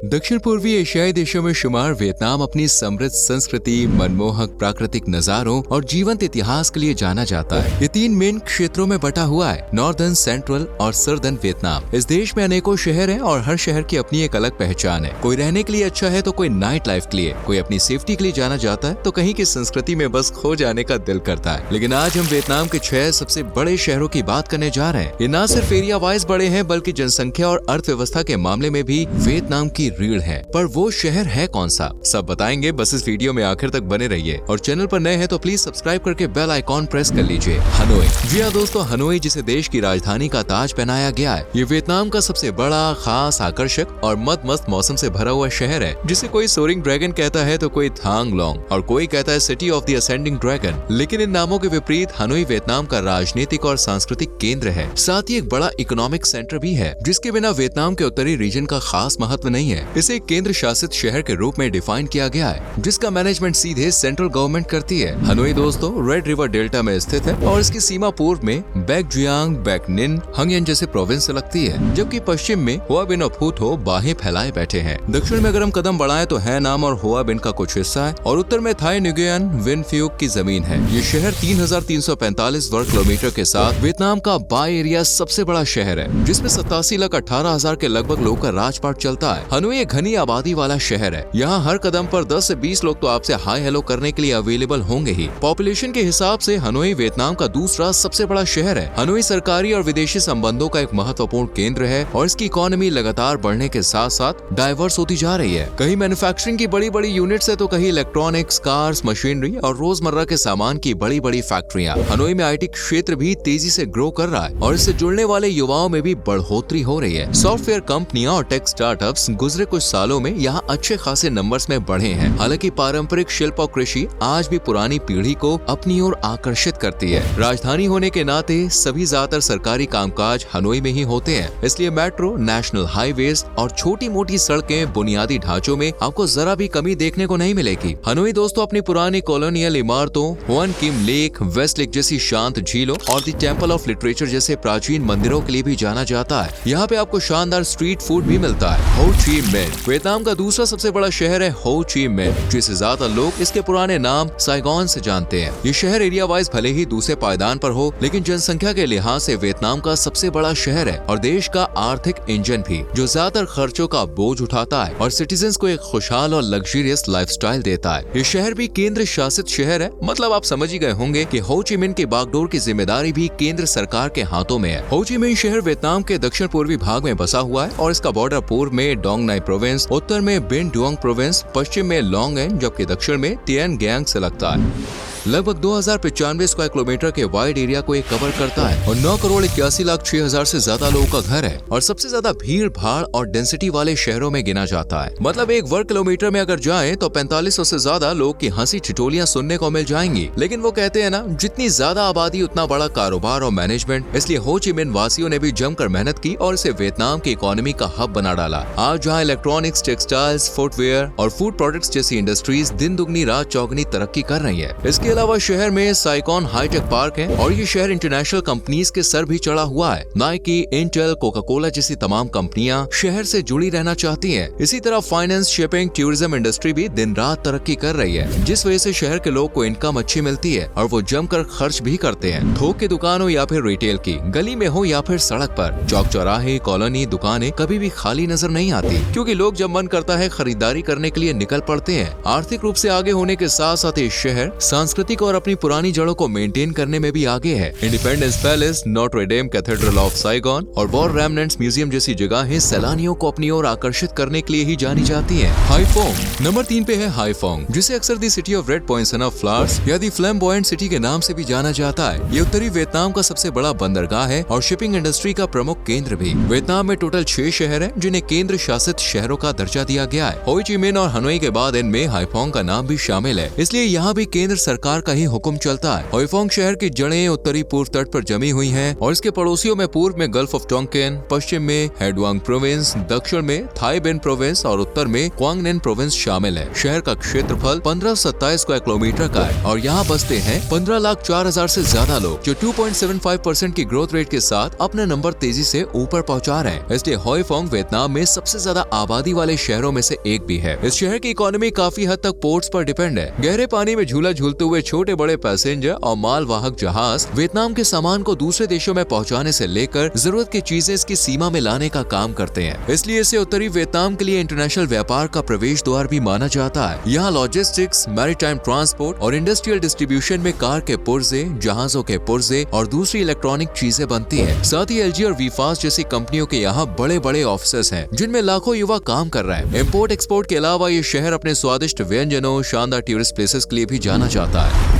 दक्षिण पूर्वी एशियाई देशों में शुमार वियतनाम अपनी समृद्ध संस्कृति, मनमोहक प्राकृतिक नजारों और जीवंत इतिहास के लिए जाना जाता है। ये 3 मेन क्षेत्रों में बटा हुआ है, नॉर्दर्न, सेंट्रल और सर्दर्न वियतनाम। इस देश में अनेकों शहर हैं और हर शहर की अपनी एक अलग पहचान है। कोई रहने के लिए अच्छा है तो कोई नाइट लाइफ के लिए, कोई अपनी सेफ्टी के लिए जाना जाता है तो कहीं की संस्कृति में बस खो जाने का दिल करता है। लेकिन आज हम वियतनाम के 6 सबसे बड़े शहरों की बात करने जा रहे हैं। ये न सिर्फ एरिया वाइज बड़े हैं बल्कि जनसंख्या और अर्थव्यवस्था के मामले में भी वियतनाम की रीढ़ है। पर वो शहर है कौन सा, सब बताएंगे। बस इस वीडियो में आखिर तक बने रहिए और चैनल पर नए हैं तो प्लीज सब्सक्राइब करके बेल आइकॉन प्रेस कर लीजिए। हनोई। जी हाँ दोस्तों, हनोई जिसे देश की राजधानी का ताज पहनाया गया है, ये वियतनाम का सबसे बड़ा, खास, आकर्षक और मस्त मौसम से भरा हुआ शहर है, जिसे कोई सोरिंग ड्रैगन कहता है तो कोई थांग लोंग और कोई कहता है city of the ascending dragon. लेकिन इन नामों के विपरीत हनोई वियतनाम का राजनीतिक और सांस्कृतिक केंद्र है, साथ ही एक बड़ा इकोनॉमिक सेंटर भी है, जिसके बिना वियतनाम के उत्तरी रीजन का खास महत्व नहीं है। इसे केंद्र शासित शहर के रूप में डिफाइन किया गया है, जिसका मैनेजमेंट सीधे सेंट्रल गवर्नमेंट करती है। हनोई दोस्तों रेड रिवर डेल्टा में स्थित है और इसकी सीमा पूर्व में बैक जुयांग, बैक निन, हंगयन जैसे प्रोविंस से लगती है, जबकि पश्चिम में हुआ बिन और फूट हो बाहें फैलाए बैठे हैं। दक्षिण में अगर हम कदम बढ़ाएं तो है नाम और हुआ बिन का कुछ हिस्सा है और उत्तर में थाई न्यूगियन विन फ्यूक की जमीन है। ये शहर 3,345 वर्ग किलोमीटर के साथ वियतनाम का बाय एरिया सबसे बड़ा शहर है, जिसमें 87,18,000 के लगभग लोगों का राजपाट चलता है। हनोई एक घनी आबादी वाला शहर है। यहाँ हर कदम पर 10 से 20 लोग तो आपसे हाई हेलो करने के लिए अवेलेबल होंगे ही। पॉपुलेशन के हिसाब से हनोई वियतनाम का दूसरा सबसे बड़ा शहर है। हनोई सरकारी और विदेशी संबंधों का एक महत्वपूर्ण केंद्र है और इसकी इकोनॉमी लगातार बढ़ने के साथ साथ डाइवर्स होती जा रही है। कहीं मैन्युफैक्चरिंग की बड़ी बड़ी यूनिट्स है तो कहीं इलेक्ट्रॉनिक्स, कार्स, मशीनरी और रोजमर्रा के सामान की बड़ी बड़ी फैक्ट्रियाँ। हनोई में IT क्षेत्र भी तेजी से ग्रो कर रहा है और इससे जुड़ने वाले युवाओं में भी बढ़ोतरी हो रही है। सॉफ्टवेयर कंपनियां और टेक स्टार्टअप्स गुजरे कुछ सालों में यहाँ अच्छे खासे नंबर्स में बढ़े हैं। हालांकि पारंपरिक शिल्प और कृषि आज भी पुरानी पीढ़ी को अपनी ओर आकर्षित करती है। राजधानी होने के नाते सभी ज्यादातर सरकारी कामकाज हनोई में ही होते हैं, इसलिए मेट्रो, नेशनल हाईवेज और छोटी मोटी सड़कें, बुनियादी ढांचों में आपको जरा भी कमी देखने को नहीं मिलेगी। हनोई दोस्तों अपनी पुरानी कॉलोनियल इमारतों, हुआन किम लेक, वेस्ट लेक जैसी शांत झीलों और द टेम्पल ऑफ लिटरेचर जैसे प्राचीन मंदिरों के लिए भी जाना जाता है। यहाँ पे आपको शानदार स्ट्रीट फूड भी मिलता है। हो ची मिन्ह वियतनाम का दूसरा सबसे बड़ा शहर है। हो ची मिन्ह, जिसे ज्यादा लोग इसके पुराने नाम साइगोन से जानते हैं। ये शहर एरिया वाइज भले ही दूसरे पायदान पर हो, लेकिन जनसंख्या के लिहाज से वियतनाम का सबसे बड़ा शहर है और देश का आर्थिक इंजन भी, जो ज्यादातर खर्चों का बोझ उठाता है और सिटीजन्स को एक खुशहाल और लग्जरियस लाइफस्टाइल देता है। ये शहर भी केंद्र शासित शहर है, मतलब आप समझ ही गए होंगे कि हो ची मिन्ह की बागडोर की जिम्मेदारी भी केंद्र सरकार के हाथों में है। हो ची मिन्ह शहर वियतनाम के दक्षिण पूर्वी भाग में बसा हुआ है और इसका बॉर्डर पूर्व में डोंग नाई प्रोविंस, उत्तर में बिन डुओंग प्रोविंस, पश्चिम में लोंग एन, जबकि दक्षिण में तिएन गैंग से लगता है। लगभग 2095 स्क्वायर किलोमीटर के वाइड एरिया को ये कवर करता है और 9,81,06,000 से ज्यादा लोगों का घर है और सबसे ज्यादा भीड़ भाड़ और डेंसिटी वाले शहरों में गिना जाता है। मतलब 1 वर्ग किलोमीटर में अगर जाएं तो 4500 से ज्यादा लोगों की हंसी ठिठोलियां सुनने को मिल जाएंगी। लेकिन वो कहते हैं ना, जितनी ज्यादा आबादी उतना बड़ा कारोबार और मैनेजमेंट, इसलिए हो ची मिन्ह वासियों ने भी जमकर मेहनत की और इसे वियतनाम की इकोनॉमी का हब बना डाला। आज जहाँ इलेक्ट्रॉनिक्स, टेक्सटाइल्स, फुटवेयर और फूड प्रोडक्ट्स जैसी इंडस्ट्रीज दिन दुगनी रात चौगनी तरक्की कर रही है। इसके अलावा शहर में साइकॉन हाईटेक पार्क है और ये शहर इंटरनेशनल कंपनीज के सर भी चढ़ा हुआ है। नाइकी, इंटेल, कोका कोला जैसी तमाम कंपनियां शहर से जुड़ी रहना चाहती हैं। इसी तरह फाइनेंस, शिपिंग, टूरिज्म इंडस्ट्री भी दिन रात तरक्की कर रही है, जिस वजह से शहर के लोग को इनकम अच्छी मिलती है और वो जमकर खर्च भी करते हैं। थोक की दुकान हो या फिर रिटेल की, गली में हो या फिर सड़क पर, चौक चौराहे, कॉलोनी, दुकानें कभी भी खाली नजर नहीं आती, क्योंकि लोग जब मन करता है खरीदारी करने के लिए निकल पड़ते हैं। आर्थिक रूप से आगे होने के साथ साथ ये शहर सांस्कृतिक और अपनी पुरानी जड़ों को मेंटेन करने में भी आगे है। Independence palace, Notre Dame cathedral of Saigon और वॉर रेमनेंट्स म्यूजियम जैसी जगहें सैलानियों को अपनी ओर आकर्षित करने के लिए ही जानी जाती हैं। हाईफोंग नंबर 3 पे है। हाईफोंग, जिसे अक्सर the city of red points and of flowers या दी फ्लैम्बॉयंट सिटी के नाम से भी जाना जाता है। ये उत्तरी वियतनाम का सबसे बड़ा बंदरगाह है और शिपिंग इंडस्ट्री का प्रमुख केंद्र भी। वियतनाम में टोटल 6 शहर हैं, जिन्हें केंद्र शासित शहरों का दर्जा दिया गया है। हो ची मिन्ह और हनोई के बाद इनमें हाईफोंग का नाम भी शामिल है, इसलिए यहाँ भी केंद्र सरकार सरकार का ही हुक्म चलता है। होइफोंग शहर की जड़ें उत्तरी पूर्व तट पर जमी हुई हैं और इसके पड़ोसियों में पूर्व में गल्फ ऑफ टोंगकेन, पश्चिम में हेडवांग प्रोविंस, दक्षिण में थाई बिन प्रोविंस और उत्तर में क्वांगनेन प्रोविंस शामिल है। शहर का क्षेत्रफल 1527 स्क्वायर किलोमीटर का है और यहाँ बसते हैं 15,04,000 से ज्यादा लोग, जो 2.75% की ग्रोथ रेट के साथ अपने नंबर तेजी से ऊपर पहुँचा रहे हैं। इसलिए होइफोंग वियतनाम में सबसे ज्यादा आबादी वाले शहरों में से एक भी है। इस शहर की इकोनॉमी काफी हद तक पोर्ट्स पर डिपेंड है। गहरे पानी में झूला झूलते हुए छोटे बड़े पैसेंजर और माल वाहक जहाज वियतनाम के सामान को दूसरे देशों में पहुंचाने से लेकर जरूरत की चीजें इसकी सीमा में लाने का काम करते हैं। इसलिए इसे उत्तरी वियतनाम के लिए इंटरनेशनल व्यापार का प्रवेश द्वार भी माना जाता है। यहाँ लॉजिस्टिक्स, मैरीटाइम ट्रांसपोर्ट और इंडस्ट्रियल डिस्ट्रीब्यूशन में कार के पुर्जे, जहाजों के पुर्जे और दूसरी इलेक्ट्रॉनिक चीजें बनती हैं। साथ ही एलजी और वीफास्ट जैसी कंपनियों के यहाँ बड़े बड़े ऑफिसेस हैं, जिनमें लाखों युवा काम कर रहे हैं। इम्पोर्ट एक्सपोर्ट के अलावा ये शहर अपने स्वादिष्ट व्यंजनों, शानदार टूरिस्ट प्लेसेस के लिए भी जाना जाता है।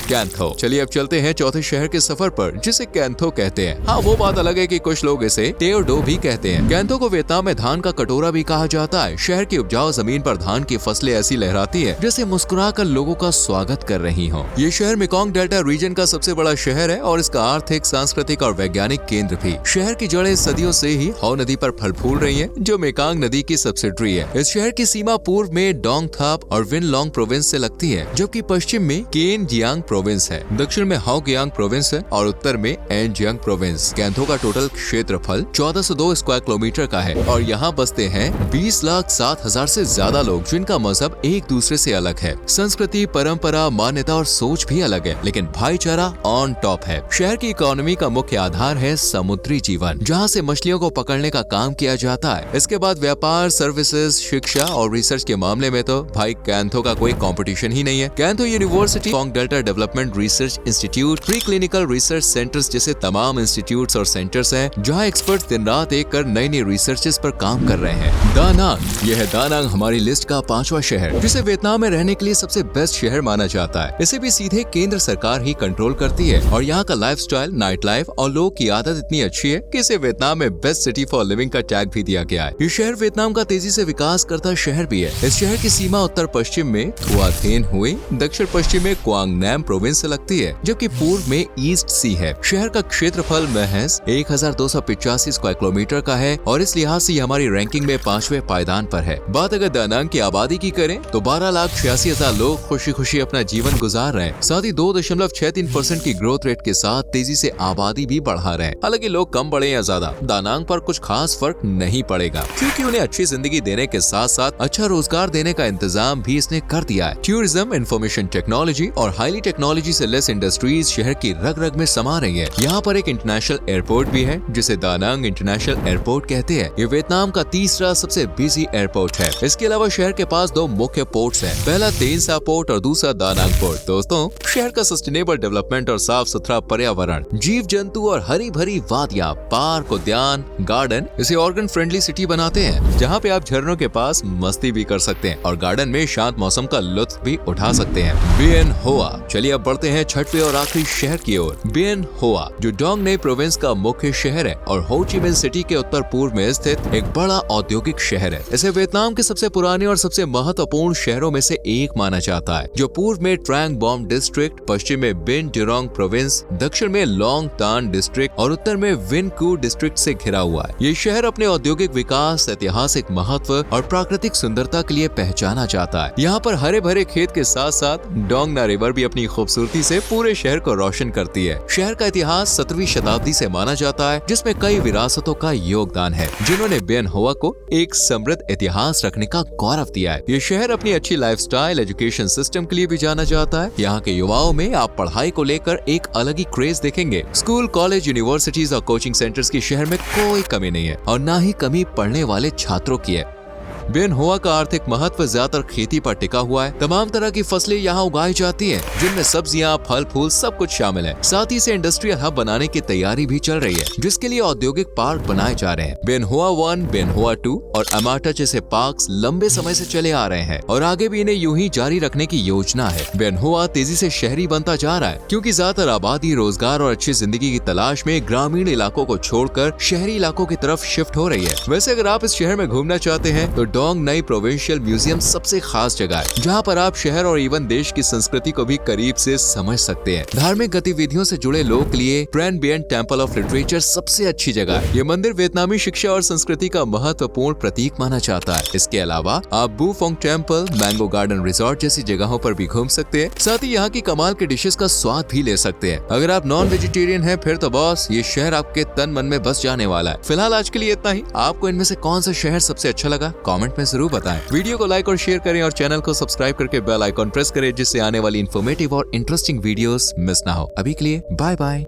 कैंथो। चलिए अब चलते हैं चौथे शहर के सफर पर, जिसे कैंथो कहते हैं। हाँ, वो बात अलग है कि कुछ लोग इसे टेओ डो भी कहते हैं। कैंथो को वियतनाम में धान का कटोरा भी कहा जाता है। शहर की उपजाऊ जमीन पर धान की फसलें ऐसी लहराती है जैसे मुस्कुराकर लोगों का स्वागत कर रही हो। ये शहर मेकोंग डेल्टा रीजन का सबसे बड़ा शहर है और इसका आर्थिक, सांस्कृतिक और वैज्ञानिक केंद्र भी। शहर की जड़ें सदियों से ही हाउ नदी पर फल फूल रही है, जो मेकोंग नदी की सब्सिडरी है। इस शहर की सीमा पूर्व में डोंग थाप और विन लोंग प्रोविंस से लगती है, जबकि पश्चिम में केन जियांग प्रोविंस है, दक्षिण में हाउ गियांग प्रोविंस है और उत्तर में एन जियांग प्रोविंस। कैंथो का टोटल क्षेत्रफल 1402 स्क्वायर किलोमीटर का है और यहाँ बसते हैं 20,07,000 से ज्यादा लोग, जिनका मजहब एक दूसरे से अलग है। संस्कृति, परंपरा, मान्यता और सोच भी अलग है, लेकिन भाईचारा ऑन टॉप है। शहर की इकोनॉमी का मुख्य आधार है समुद्री जीवन, जहाँ से मछलियों को पकड़ने का काम किया जाता है। इसके बाद व्यापार, सर्विसेज, शिक्षा और रिसर्च के मामले में तो भाई कैंथो का कोई कंपटीशन ही नहीं है। Can Tho university, Mekong delta development research institute, pre clinical research centres जैसे तमाम इंस्टीट्यूट्स और सेंटर्स हैं, जहां एक्सपर्ट्स दिन रात एक कर नई नई रिसर्चेस पर काम कर रहे हैं। दा नांग। यह है दा नांग हमारी लिस्ट का 5वां शहर, जिसे वियतनाम में रहने के लिए सबसे बेस्ट शहर माना जाता है। इसे भी सीधे केंद्र सरकार ही कंट्रोल करती है और यहाँ का लाइफस्टाइल, नाइट लाइफ और लोगों की आदत इतनी अच्छी है कि इसे वियतनाम में बेस्ट सिटी फॉर लिविंग का टैग भी दिया गया है। ये शहर वियतनाम का तेजी से विकास करता शहर भी है। इस शहर की सीमा उत्तर पश्चिम में थुआ थेन हुई, दक्षिण पश्चिम में क्वांग नैम प्रोविंस से लगती है, जबकि पूर्व में ईस्ट सी है। शहर का क्षेत्रफल महज 1285 स्क्वायर किलोमीटर का है और इस लिहाज से हमारी रैंकिंग में 5वें पायदान पर है। बात अगर दा नांग की आबादी की करें तो 12,86,000 लोग खुशी खुशी अपना जीवन गुजार रहे हैं। साथ ही 2.63% की ग्रोथ रेट के साथ तेजी से आबादी भी बढ़ा रहे हैं। हालांकि लोग कम बढ़े या ज्यादा, दा नांग पर कुछ खास फर्क नहीं पड़ेगा, क्योंकि उन्हें अच्छी जिंदगी देने के साथ साथ अच्छा रोजगार देने का इंतजाम भी इसने कर दिया है। टूरिज्म, इंफॉर्मेशन टेक्नोलॉजी और हाईली टेक्नोलॉजी से लेस इंडस्ट्रीज शहर की रग रग में समा रही है। यहाँ पर एक इंटरनेशनल एयरपोर्ट भी है, जिसे दा नांग इंटरनेशनल एयरपोर्ट कहते हैं। ये वियतनाम का तीसरा सबसे बिजी एयरपोर्ट है। इसके अलावा शहर के पास 2 मुख्य पोर्ट्स हैं, पहला तेन सा पोर्ट और दूसरा दा नांग पोर्ट। दोस्तों, शहर का सस्टेनेबल डेवलपमेंट और साफ सुथरा पर्यावरण, जीव जंतु और हरी भरी वादियाँ, पार्क, उद्यान, गार्डन इसे ऑर्गन फ्रेंडली सिटी बनाते हैं, जहाँ पे आप झरनों के पास मस्ती भी कर सकते हैं और गार्डन में शांत मौसम का लुत्फ भी उठा सकते हैं। बिएन होआ। चलिए अब बढ़ते हैं छठवें और आखिरी शहर की ओर, बिएन होआ, जो डोंग ने प्रोविंस का मुख्य शहर है और हो ची मिन सिटी के उत्तर पूर्व में स्थित एक बड़ा औद्योगिक शहर है। इसे वियतनाम के सबसे पुराने और सबसे महत्वपूर्ण शहरों में से एक माना जाता है, जो पूर्व में ट्रैंग बॉम डिस्ट्रिक्ट, पश्चिम में बिन डिरोंग प्रोविंस, दक्षिण में लोंग तान डिस्ट्रिक्ट और उत्तर में विन कू डिस्ट्रिक्ट से घिरा हुआ है। ये शहर अपने औद्योगिक विकास, ऐतिहासिक महत्व और प्राकृतिक सुंदरता के लिए पहचाना जाता है। यहाँ पर हरे भरे खेत के साथ साथ डोंग ना रिवर भी अपनी खूबसूरती से पूरे शहर को रोशन करती है। शहर का इतिहास 17वीं शताब्दी से माना जाता है, जिसमें कई विरासतों का योगदान है, जिन्होंने बिएन होआ को एक समृद्ध इतिहास रखने का गौरव दिया है। ये शहर अपनी अच्छी लाइफस्टाइल, एजुकेशन सिस्टम के लिए भी जाना जाता है। यहाँ के युवाओं में आप पढ़ाई को लेकर एक अलग ही क्रेज देखेंगे। स्कूल, कॉलेज, यूनिवर्सिटीज और कोचिंग सेंटर्स की शहर में कोई कमी नहीं है और न ही कमी पढ़ने वाले छात्रों की है। बिएन होआ का आर्थिक महत्व ज्यादातर खेती पर टिका हुआ है। तमाम तरह की फसलें यहाँ उगाई जाती हैं, जिनमें सब्जियां, फल फूल सब कुछ शामिल है। साथ ही से इंडस्ट्रियल हब बनाने की तैयारी भी चल रही है, जिसके लिए औद्योगिक पार्क बनाए जा रहे हैं। बिएन होआ 1, बिएन होआ 2 और अमाटा जैसे पार्क्स लंबे समय से चले आ रहे हैं और आगे भी इन्हें यूं ही जारी रखने की योजना है। बिएन होआ तेजी से शहरी बनता जा रहा है, क्योंकि ज्यादातर आबादी रोजगार और अच्छी जिंदगी की तलाश में ग्रामीण इलाकों को छोड़कर शहरी इलाकों की तरफ शिफ्ट हो रही है। वैसे अगर आप इस शहर में घूमना चाहते हैं तो डोंग नई प्रोविंशियल म्यूजियम सबसे खास जगह है, जहाँ पर आप शहर और इवन देश की संस्कृति को भी करीब से समझ सकते हैं। धार्मिक गतिविधियों से जुड़े लोग के लिए ट्रेन बियन टेम्पल ऑफ लिटरेचर सबसे अच्छी जगह है। ये मंदिर वियतनामी शिक्षा और संस्कृति का महत्वपूर्ण प्रतीक माना जाता है। इसके अलावा आप Bu Fong temple, mango garden resort जैसी जगहों पर भी घूम सकते हैं। साथ ही यहाँ की कमाल के डिशेस का स्वाद भी ले सकते हैं। अगर आप नॉन वेजिटेरियन हैं फिर तो बॉस ये शहर आपके तन मन में बस जाने वाला है। फिलहाल आज के लिए इतना ही। आपको इनमें से कौन सा शहर सबसे अच्छा लगा कमेंट में जरूर बताएं। वीडियो को लाइक और शेयर करें और चैनल को सब्सक्राइब करके बेल आइकॉन प्रेस करें, जिससे आने वाली इन्फॉर्मेटिव और इंटरेस्टिंग वीडियोस मिस ना हो। अभी के लिए बाय बाय।